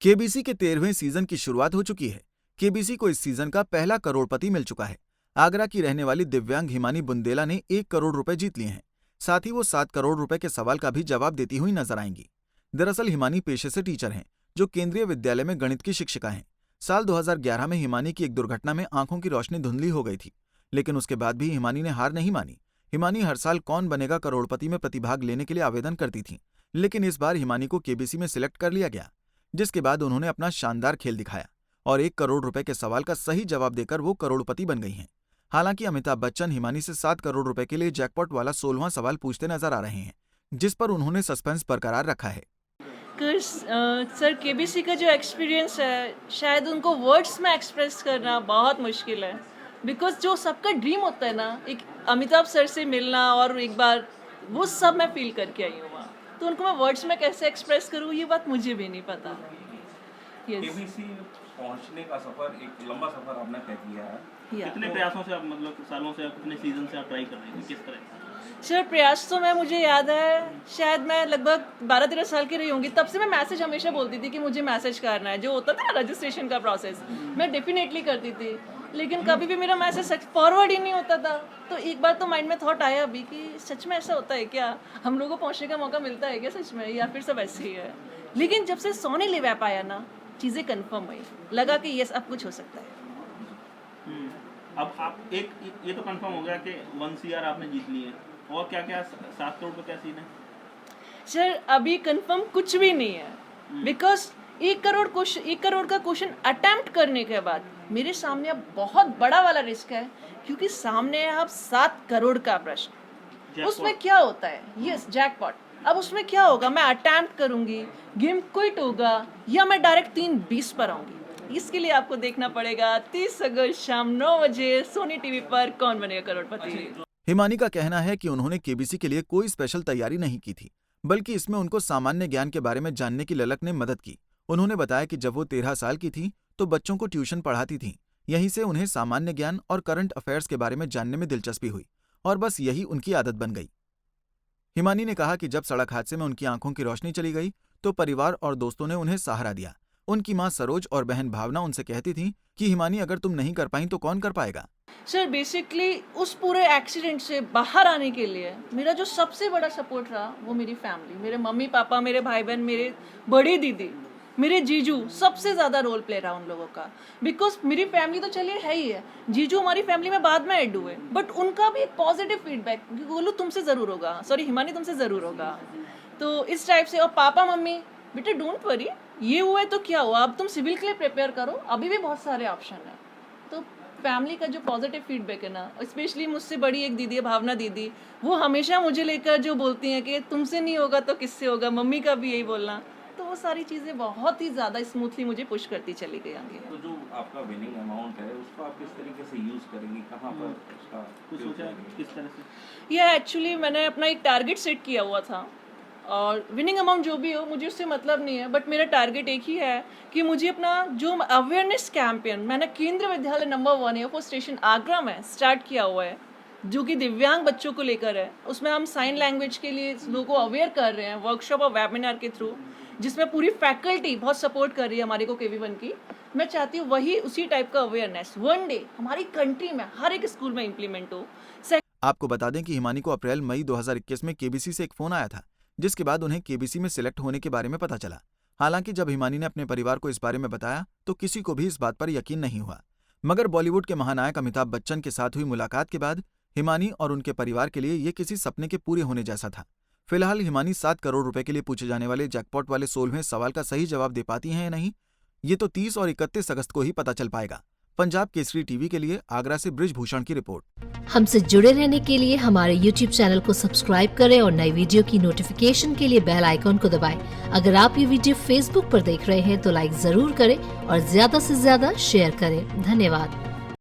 KBC के 13वें season की शुरुआत हो चुकी है। केबीसी को इस सीजन का पहला करोड़पति मिल चुका है। आगरा की रहने वाली दिव्यांग हिमानी बुंदेला ने 1 करोड़ रुपए जीत लिए हैं। साथ ही वो 7 करोड़ रुपए के सवाल का भी जवाब देती हुई नजर आएंगी। दरअसल हिमानी पेशे से टीचर हैं, जो केंद्रीय विद्यालय में गणित की शिक्षिका हैं। साल 2011 में हिमानी की एक दुर्घटना में आंखों की रोशनी धुंधली हो गई थी, लेकिन उसके बाद भी हिमानी ने हार नहीं मानी। हिमानी हर साल कौन बनेगा करोड़पति में प्रतिभाग लेने के लिए आवेदन करती थी, लेकिन इस बार हिमानी को केबीसी में सिलेक्ट कर लिया गया, जिसके बाद उन्होंने अपना शानदार खेल दिखाया और 1 करोड़ रुपए के सवाल का सही जवाब देकर वो करोड़पति बन गई हैं। हालांकि अमिताभ बच्चन हिमानी से 7 करोड़ रुपए के लिए जैकपॉट वाला 16वां सवाल पूछते नजर आ रहे हैं, जिस पर उन्होंने सस्पेंस बरकरार रखा है। सर केबीसी का जो एक्सपीरियंस है, शायद उनको वर्ड्स में एक्सप्रेस करना बहुत मुश्किल है, बिकॉज जो सबका ड्रीम होता है ना, एक अमिताभ सर से मिलना और एक बार वो सब मैं फील करके आई हूँ वहाँ, तो उनको मैं वर्ड्स में कैसे एक्सप्रेस करूँ ये बात मुझे भी नहीं पता। केबीसी पहुंचने का सफर, एक लंबा सफर आपने तय किया है। कितने प्रयासों से आप, मतलब सालों से आप, कितने सीजन से आप ट्राई कर रहे हैं, किस तरह? सर प्रयास तो मुझे याद है, शायद मैं लगभग 12-13 साल की रही होंगी, तब से मैं मैसेज हमेशा बोलती थी कि मुझे मैसेज करना है। जो होता था ना रजिस्ट्रेशन का प्रोसेस, मैं डेफिनेटली करती थी, लेकिन कभी भी मेरा मैसेज फॉरवर्ड ही नहीं होता था। तो एक बार तो माइंड में थॉट आया अभी कि सच में ऐसा होता है क्या, हम लोगों को पहुंचने का मौका मिलता है क्या सच में, या फिर सब ऐसे ही है। लेकिन जब से सोनी लिव ऐप आया ना, चीज़ें कन्फर्म हुई, लगा कि यस अब कुछ हो सकता है। अब आप ये तो कंफर्म हो गया कि 1 CR आपने जीत ली है, और क्या क्या 7 करोड़ का क्या सीन है? सर अभी कंफर्म कुछ भी नहीं है, बिकॉज 1 करोड़ का क्वेश्चन अटेम्प्ट करने के बाद मेरे सामने अब बहुत बड़ा वाला रिस्क है, क्योंकि सामने है अब 7 करोड़ का प्रश्न। उसमें क्या होता है, यस जैकपॉट। अब उसमें क्या होगा, मैं अटेम्प्ट करूंगी, गेम क्विट होगा, या मैं डायरेक्ट 3-20 पर आऊंगी। इसके लिए आपको देखना पड़ेगा 30 अगस्त शाम 9 बजे सोनी टीवी पर कौन बनेगा करोड़पति। हिमानी का कहना है कि उन्होंने केबीसी के लिए कोई स्पेशल तैयारी नहीं की थी, बल्कि इसमें उनको सामान्य ज्ञान के बारे में जानने की ललक ने मदद की। उन्होंने बताया कि जब वो 13 साल की थी तो बच्चों को ट्यूशन पढ़ाती थी। यहीं से उन्हें सामान्य ज्ञान और करंट अफेयर्स के बारे में जानने में दिलचस्पी हुई और बस यही उनकी आदत बन गई। हिमानी ने कहा कि जब सड़क हादसे में उनकी आंखों की रोशनी चली गई तो परिवार और दोस्तों ने उन्हें सहारा दिया। उनकी मां सरोज और बहन भावना उनसे कहती थी कि हिमानी अगर तुम नहीं कर पाई तो कौन कर पाएगा। सर बेसिकली उस पूरे एक्सीडेंट से बाहर आने के लिए मेरा जो सबसे बड़ा सपोर्ट रहा वो मेरी फैमिली, मेरे मम्मी पापा, मेरे भाई बहन, मेरे बड़ी दीदी, मेरे जीजू, सबसे ज़्यादा रोल प्ले रहा उन लोगों का। बिकॉज मेरी फैमिली तो चलिए है ही है, जीजू हमारी फैमिली में बाद में ऐड हुए, बट उनका भी एक पॉजिटिव फीडबैक, बोलो तुमसे ज़रूर होगा, सॉरी हिमानी तुमसे ज़रूर होगा, तो इस टाइप से। और पापा मम्मी, बेटे डोंट वरी, ये हुआ है तो क्या हुआ, अब तुम सिविल के लिए प्रिपेयर करो, अभी भी बहुत सारे ऑप्शन है। तो फैमिली का जो पॉजिटिव फीडबैक है ना, स्पेशली मुझसे बड़ी एक दीदी है भावना दीदी, वो हमेशा मुझे लेकर जो बोलती हैं कि तुमसे नहीं होगा तो किससे होगा, मम्मी का भी यही बोलना, तो वो सारी चीज़ें बहुत ही ज़्यादा स्मूथली मुझे पुश करती चली गई आगे। तो जो आपका विनिंग अमाउंट है उसको आप किस तरीके से यूज़ करेंगी, कहाँ पर उसका कुछ सोचा है किस तरह से? ये एक्चुअली मैंने अपना एक टारगेट सेट किया हुआ था, और विनिंग अमाउंट जो भी हो मुझे उससे मतलब नहीं है, बट मेरा टारगेट एक ही है कि मुझे अपना जो अवेयरनेस कैंपेन मैंने केंद्रीय विद्यालय नंबर 1 एयरफोर्स स्टेशन आगरा में स्टार्ट किया हुआ है, जो कि दिव्यांग बच्चों को लेकर है। उसमें हम साइन लैंग्वेज के लिए लोगों को अवेयर कर रहे हैं वर्कशॉप और वेबिनार के थ्रू, जिसमें पूरी फैकल्टी बहुत सपोर्ट कर रही है हमारे को KV1 की। मैं चाहती हूँ वही उसी टाइप का अवेयरनेस वन डे हमारी कंट्री में हर एक स्कूल में इम्प्लीमेंट हो। आपको बता दें कि हिमानी को अप्रैल मई 2021 में केबीसी से एक फोन आया था, जिसके बाद उन्हें केबीसी में सिलेक्ट होने के बारे में पता चला। हालांकि जब हिमानी ने अपने परिवार को इस बारे में बताया तो किसी को भी इस बात पर यकीन नहीं हुआ, मगर बॉलीवुड के महानायक अमिताभ बच्चन के साथ हुई मुलाकात के बाद हिमानी और उनके परिवार के लिए ये किसी सपने के पूरे होने जैसा था। फिलहाल हिमानी 7 करोड़ रुपए के लिए पूछे जाने वाले जैकपॉट वाले 16वें सवाल का सही जवाब दे पाती हैं या नहीं, ये तो 30 और 31 अगस्त को ही पता चल पाएगा। पंजाब केसरी टीवी के लिए आगरा से बृजभूषण की रिपोर्ट। हमसे जुड़े रहने के लिए हमारे YouTube चैनल को सब्सक्राइब करें और नई वीडियो की नोटिफिकेशन के लिए बेल आइकॉन को दबाएं। अगर आप ये वीडियो Facebook पर देख रहे हैं तो लाइक जरूर करें और ज्यादा से ज्यादा शेयर करें। धन्यवाद।